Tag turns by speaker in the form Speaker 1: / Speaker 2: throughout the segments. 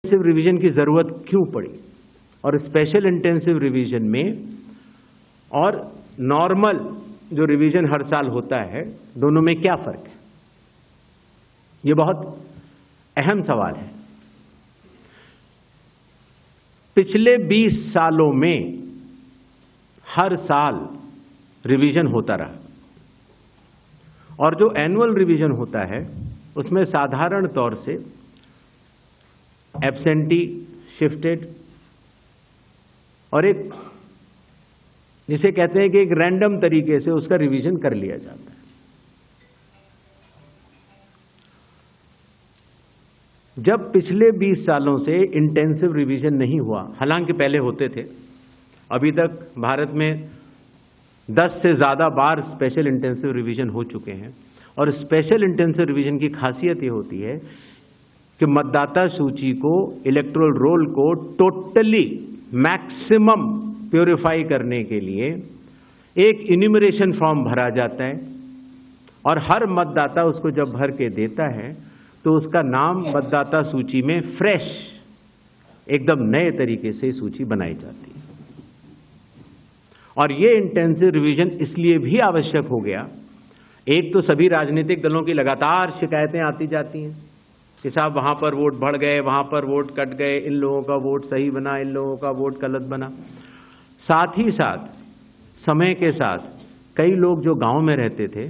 Speaker 1: Intensive revision की जरूरत क्यों पड़ी और स्पेशल इंटेंसिव रिवीजन में और नॉर्मल जो रिवीजन हर साल होता है दोनों में क्या फर्क है? ये बहुत अहम सवाल है। पिछले 20 सालों में हर साल रिवीजन होता रहा और जो एनुअल रिवीजन होता है उसमें साधारण तौर से एब्सेंटी, शिफ्टेड और एक जिसे कहते हैं कि एक रैंडम तरीके से उसका रिवीजन कर लिया जाता है। जब पिछले 20 सालों से इंटेंसिव रिवीजन नहीं हुआ, हालांकि पहले होते थे, अभी तक भारत में 10 से ज्यादा बार स्पेशल इंटेंसिव रिवीजन हो चुके हैं। और स्पेशल इंटेंसिव रिवीजन की खासियत ये होती है कि मतदाता सूची को, इलेक्टोरल रोल को टोटली मैक्सिमम प्योरीफाई करने के लिए एक इन्यूमरेशन फॉर्म भरा जाता है और हर मतदाता उसको जब भर के देता है तो उसका नाम मतदाता सूची में फ्रेश, एकदम नए तरीके से सूची बनाई जाती है। और ये इंटेंसिव रिवीजन इसलिए भी आवश्यक हो गया, एक तो सभी राजनीतिक दलों की लगातार शिकायतें आती जाती हैं कि साहब वहां पर वोट बढ़ गए, वहां पर वोट कट गए, इन लोगों का वोट सही बना, इन लोगों का वोट गलत बना। साथ ही साथ समय के साथ कई लोग जो गांव में रहते थे,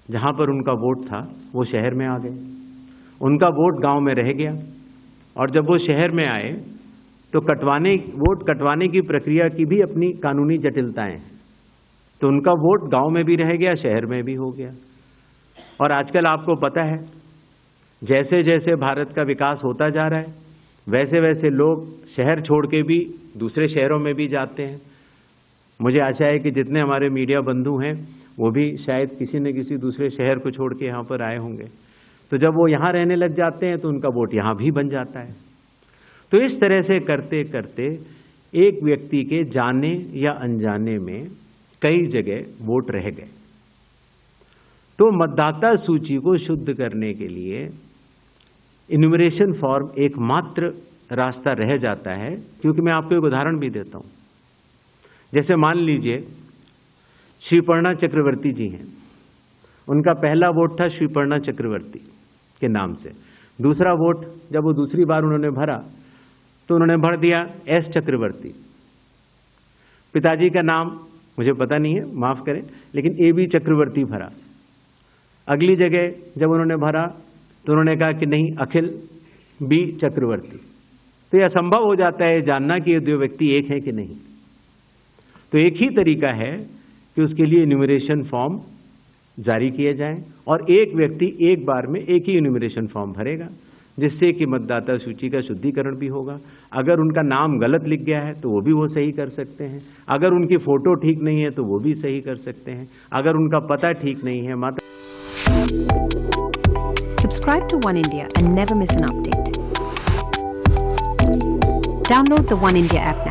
Speaker 1: जहां पर उनका वोट था, वो शहर में आ गए, उनका वोट गांव में रह गया और जब वो शहर में आए तो वोट कटवाने की प्रक्रिया की भी अपनी कानूनी जटिलताएं हैं, तो उनका वोट गांव में भी रह गया, शहर में भी हो गया। और आजकल आपको पता है, जैसे जैसे भारत का विकास होता जा रहा है वैसे वैसे लोग शहर छोड़ के भी दूसरे शहरों में भी जाते हैं। मुझे आशा है कि जितने हमारे मीडिया बंधु हैं वो भी शायद किसी न किसी दूसरे शहर को छोड़ के यहाँ पर आए होंगे, तो जब वो यहाँ रहने लग जाते हैं तो उनका वोट यहाँ भी बन जाता है। तो इस तरह से करते करते एक व्यक्ति के जाने या अनजाने में कई जगह वोट रह गए। तो मतदाता सूची को शुद्ध करने के लिए इन्यूमरेशन फॉर्म एकमात्र रास्ता रह जाता है। क्योंकि मैं आपको एक उदाहरण भी देता हूं। जैसे मान लीजिए श्रीपर्णा चक्रवर्ती जी हैं, उनका पहला वोट था श्रीपर्णा चक्रवर्ती के नाम से। दूसरा वोट जब वो दूसरी बार उन्होंने भरा तो उन्होंने भर दिया एस चक्रवर्ती। पिताजी का नाम मुझे पता नहीं है, माफ करें, लेकिन ए बी चक्रवर्ती भरा। अगली जगह जब उन्होंने भरा तो उन्होंने कहा कि नहीं, अखिल बी चक्रवर्ती। तो यह असंभव हो जाता है जानना कि ये दो व्यक्ति एक हैं कि नहीं। तो एक ही तरीका है कि उसके लिए इन्यूमरेशन फॉर्म जारी किए जाएं और एक व्यक्ति एक बार में एक ही इन्यूमरेशन फॉर्म भरेगा, जिससे कि मतदाता सूची का शुद्धिकरण भी होगा। अगर उनका नाम गलत लिख गया है तो वो भी वो सही कर सकते हैं, अगर उनकी फोटो ठीक नहीं है तो वो भी सही कर सकते हैं, अगर उनका पता ठीक नहीं है।
Speaker 2: Subscribe to One India and never miss an update. Download the One India app now.